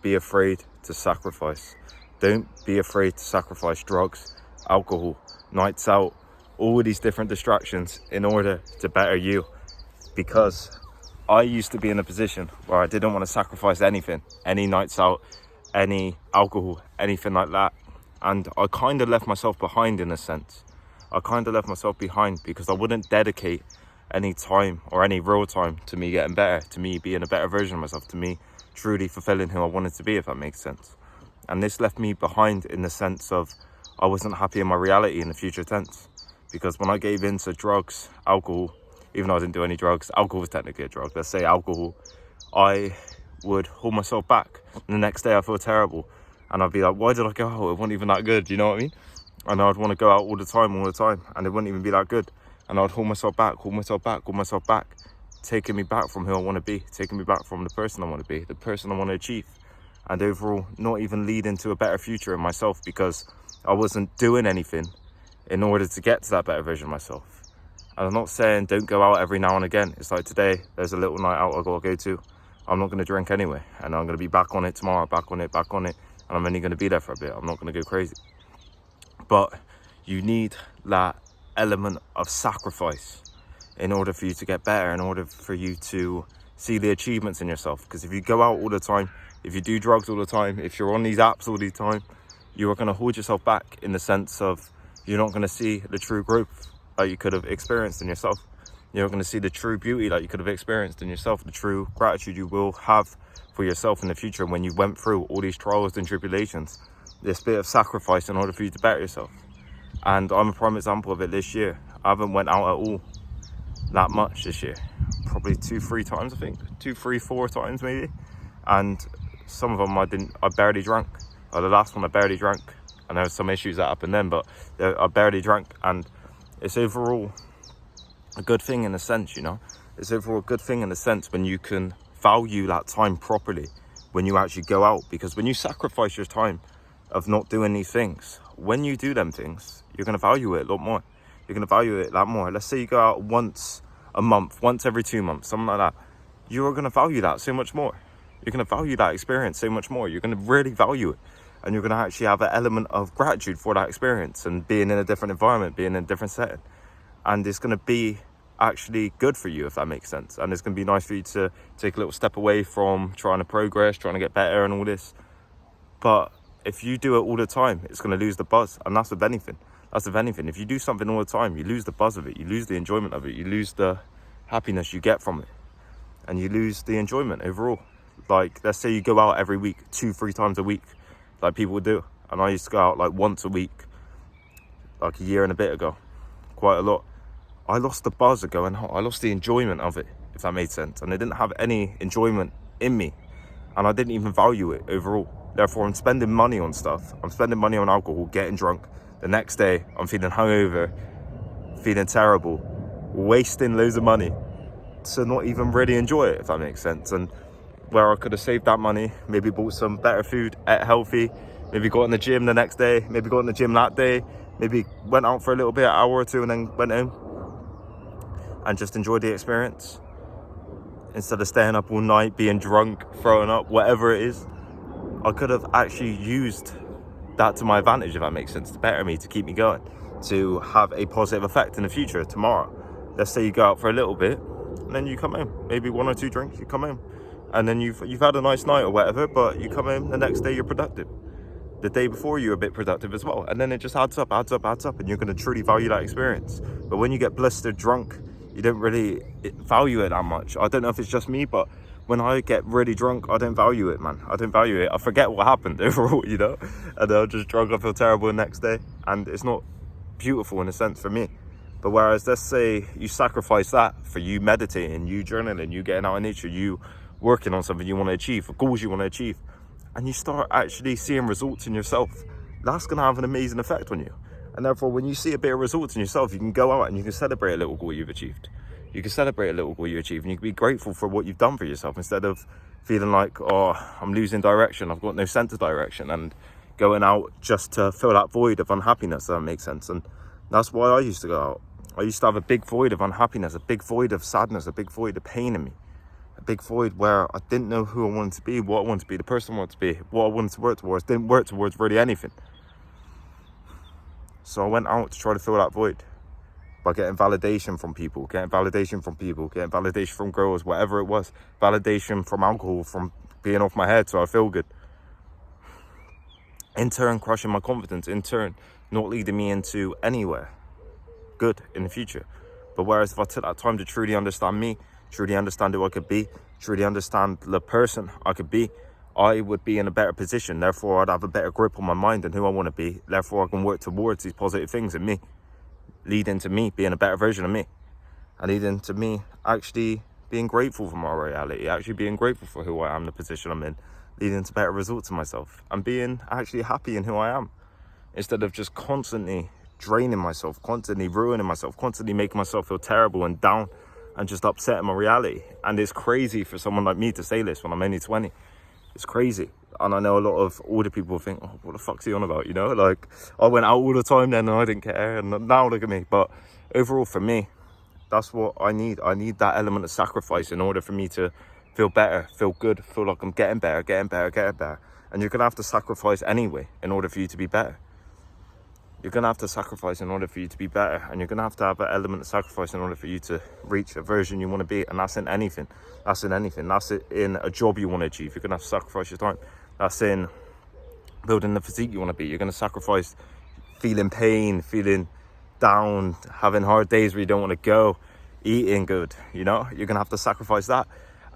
be afraid to sacrifice. Don't be afraid to sacrifice drugs, alcohol, nights out, all these different distractions in order to better you. Because I used to be in a position where I didn't want to sacrifice anything, any nights out, any alcohol, anything like that. And I kind of left myself behind in a sense. I kind of left myself behind because I wouldn't dedicate any time or any real time to me getting better, to me being a better version of myself, to me truly fulfilling who I wanted to be, if that makes sense. And this left me behind in the sense of I wasn't happy in my reality in the future tense. Because when I gave in to drugs, alcohol, even though I didn't do any drugs, alcohol was technically a drug, let's say alcohol, I would hold myself back. And the next day I feel terrible. And I'd be like, why did I go out? It wasn't even that good, you know what I mean? And I'd want to go out all the time, and it wouldn't even be that good. And I'd hold myself back, taking me back from who I want to be, taking me back from the person I want to be, the person I want to achieve. And overall, not even leading to a better future in myself because I wasn't doing anything in order to get to that better version of myself. And I'm not saying don't go out every now and again. It's like today, there's a little night out I gotta go to. I'm not going to drink anyway. And I'm going to be back on it tomorrow, back on it. And I'm only going to be there for a bit. I'm not going to go crazy. But you need that element of sacrifice in order for you to get better, in order for you to see the achievements in yourself. Because if you go out all the time, if you do drugs all the time, if you're on these apps all the time, you are going to hold yourself back in the sense of you're not going to see the true growth that you could have experienced in yourself. You're not going to see the true beauty that you could have experienced in yourself, the true gratitude you will have for yourself in the future when you went through all these trials and tribulations, this bit of sacrifice in order for you to better yourself. And I'm a prime example of it this year. I haven't went out at all that much this year. Probably 2-3 times, I think. 2, 3, 4 times maybe. And some of them I barely drank. The last one I barely drank. And there were some issues that happened then, but I barely drank. And it's overall a good thing in a sense, you know. It's overall a good thing in a sense when you can value that time properly when you actually go out. Because when you sacrifice your time of not doing these things, when you do them things, you're going to value it a lot more. You're going to value it a lot more. Let's say you go out once a month, once every 2 months, something like that. You're going to value that so much more. You're going to value that experience so much more. You're going to really value it. And you're going to actually have an element of gratitude for that experience and being in a different environment, being in a different setting. And it's going to be actually good for you, if that makes sense. And it's going to be nice for you to take a little step away from trying to progress, trying to get better and all this. But if you do it all the time, it's going to lose the buzz. And that's with anything. If you do something all the time, you lose the buzz of it. You lose the enjoyment of it. You lose the happiness you get from it. And you lose the enjoyment overall. Like, let's say you go out every week, 2-3 times a week, like people would do. And I used to go out like once a week, like a year and a bit ago, quite a lot. I lost the buzz of going out. I lost the enjoyment of it, if that made sense. And I didn't have any enjoyment in me. And I didn't even value it overall. Therefore, I'm spending money on stuff. I'm spending money on alcohol, getting drunk. The next day, I'm feeling hungover, feeling terrible, wasting loads of money to not even really enjoy it, if that makes sense. And where I could have saved that money, maybe bought some better food, ate healthy, maybe got in the gym the next day, maybe got in the gym that day, maybe went out for a little bit, an hour or two, and then went home and just enjoyed the experience instead of staying up all night, being drunk, throwing up, whatever it is. I could have actually used that to my advantage, if that makes sense, to better me, to keep me going, to have a positive effect in the future. Tomorrow, let's say you go out for a little bit and then you come home, maybe 1 or 2 drinks, you come home, and then you've had a nice night or whatever, but you come home the next day, you're productive. The day before, you're a bit productive as well, and then it just adds up, and you're going to truly value that experience. But when you get blistered drunk, you don't really value it that much. I don't know if it's just me, but when I get really drunk, I don't value it, man. I don't value it. I forget what happened overall, you know? And I'm just drunk, I feel terrible the next day. And it's not beautiful in a sense for me. But whereas, let's say you sacrifice that for you meditating, you journaling, you getting out in nature, you working on something you want to achieve, for goals you want to achieve, and you start actually seeing results in yourself, that's going to have an amazing effect on you. And therefore, when you see a bit of results in yourself, you can go out and you can celebrate a little goal you've achieved. You can celebrate a little goal you achieve, and you can be grateful for what you've done for yourself instead of feeling like, oh, I'm losing direction, I've got no sense of direction, and going out just to fill that void of unhappiness. That makes sense. And that's why I used to go out. I used to have a big void of unhappiness, a big void of sadness, a big void of pain in me, a big void where I didn't know who I wanted to be, what I wanted to be, the person I wanted to be, what I wanted to work towards. Didn't work towards really anything. So I went out to try to fill that void by getting validation from people, getting validation from girls, whatever it was. Validation from alcohol, from being off my head so I feel good. In turn, crushing my confidence. In turn, not leading me into anywhere good in the future. But whereas if I took that time to truly understand me, truly understand who I could be, truly understand the person I could be, I would be in a better position. Therefore, I'd have a better grip on my mind and who I want to be. Therefore, I can work towards these positive things in me, leading to me being a better version of me, and leading to me actually being grateful for my reality, actually being grateful for who I am, the position I'm in, leading to better results in myself, and being actually happy in who I am, instead of just constantly draining myself, constantly ruining myself, constantly making myself feel terrible and down and just upset in my reality. And it's crazy for someone like me to say this when I'm only 20. It's crazy. And I know a lot of older people think, oh, what the fuck's he on about, you know? Like, I went out all the time then and I didn't care, and now look at me. But overall, for me, that's what I need. I need that element of sacrifice in order for me to feel better, feel good, feel like I'm getting better. And you're going to have to sacrifice anyway in order for you to be better. You're going to have to sacrifice in order for you to be better. And you're going to have an element of sacrifice in order for you to reach a version you want to be. And that's in anything. That's in anything. That's in a job you want to achieve. You're going to have to sacrifice your time. That's in building the physique you want to be. You're going to sacrifice feeling pain, feeling down, having hard days where you don't want to go, eating good, you know? You're going to have to sacrifice that.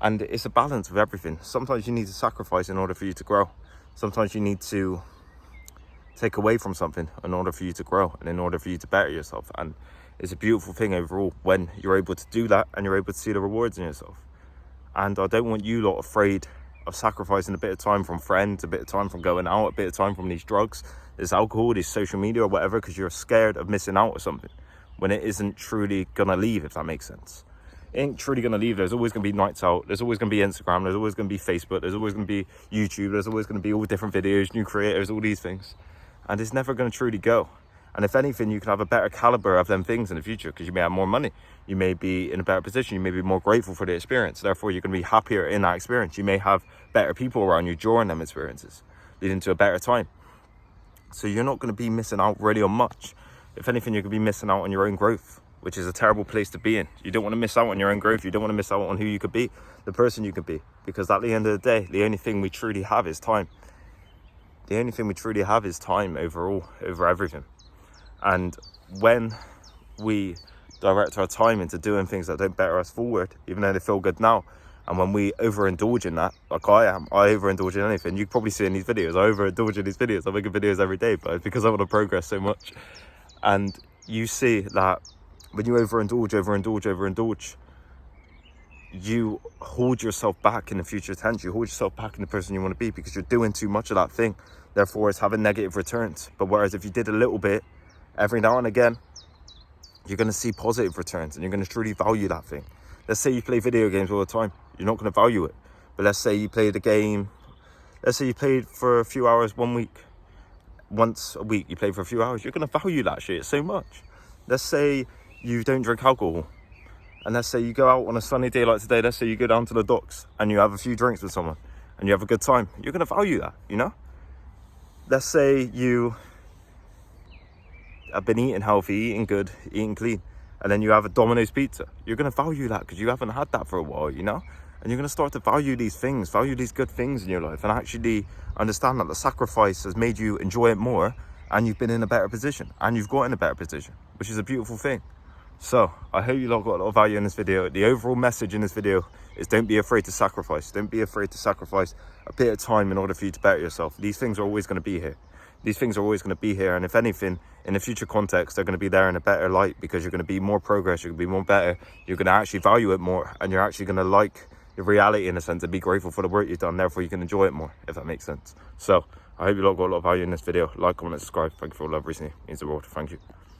And it's a balance of everything. Sometimes you need to sacrifice in order for you to grow. Sometimes you need to take away from something in order for you to grow and in order for you to better yourself. And it's a beautiful thing overall when you're able to do that and you're able to see the rewards in yourself. And I don't want you lot afraid of sacrificing a bit of time from friends, a bit of time from going out, a bit of time from these drugs, this alcohol, this social media or whatever, because you're scared of missing out or something when it isn't truly gonna leave, if that makes sense. It ain't truly gonna leave. There's always gonna be nights out, there's always gonna be Instagram, there's always gonna be Facebook, there's always gonna be YouTube, there's always gonna be all different videos, new creators, all these things. And it's never gonna truly go. And if anything, you can have a better caliber of them things in the future because you may have more money. You may be in a better position. You may be more grateful for the experience. Therefore, you're going to be happier in that experience. You may have better people around you during them experiences, leading to a better time. So you're not going to be missing out really on much. If anything, you're going to be missing out on your own growth, which is a terrible place to be in. You don't want to miss out on your own growth. You don't want to miss out on who you could be, the person you could be. Because at the end of the day, the only thing we truly have is time. The only thing we truly have is time overall, over everything. And when we direct our time into doing things that don't better us forward, even though they feel good now, and when we overindulge in that, like I overindulge in anything. You can probably see in these videos, I overindulge in these videos. I'm making videos every day, but it's because I want to progress so much. And you see that when you overindulge, you hold yourself back in the future tense. You hold yourself back in the person you want to be because you're doing too much of that thing. Therefore, it's having negative returns. But whereas if you did a little bit, every now and again, you're going to see positive returns and you're going to truly value that thing. Let's say you play video games all the time. You're not going to value it. But let's say you played a game. Let's say you played for a few hours once a week, you play for a few hours. You're going to value that shit so much. Let's say you don't drink alcohol. And let's say you go out on a sunny day like today. Let's say you go down to the docks and you have a few drinks with someone and you have a good time. You're going to value that, you know? Let's say you have been eating healthy, eating good, eating clean, and then you have a Domino's pizza. You're going to value that because you haven't had that for a while, you know? And you're going to start to value these things, value these good things in your life, and actually understand that the sacrifice has made you enjoy it more, and you've been in a better position, and you've got in a better position, which is a beautiful thing. So I hope you lot got a lot of value in this video. The overall message in this video is don't be afraid to sacrifice. Don't be afraid to sacrifice a bit of time in order for you to better yourself. These things are always going to be here. These things are always going to be here. And if anything, in the future context, they're going to be there in a better light because you're going to be more progress. You're going to be more better. You're going to actually value it more. And you're actually going to like the reality in a sense and be grateful for the work you've done. Therefore, you can enjoy it more, if that makes sense. So I hope you lot got a lot of value in this video. Like, comment, subscribe. Thank you for all love recently. It means the world. Thank you.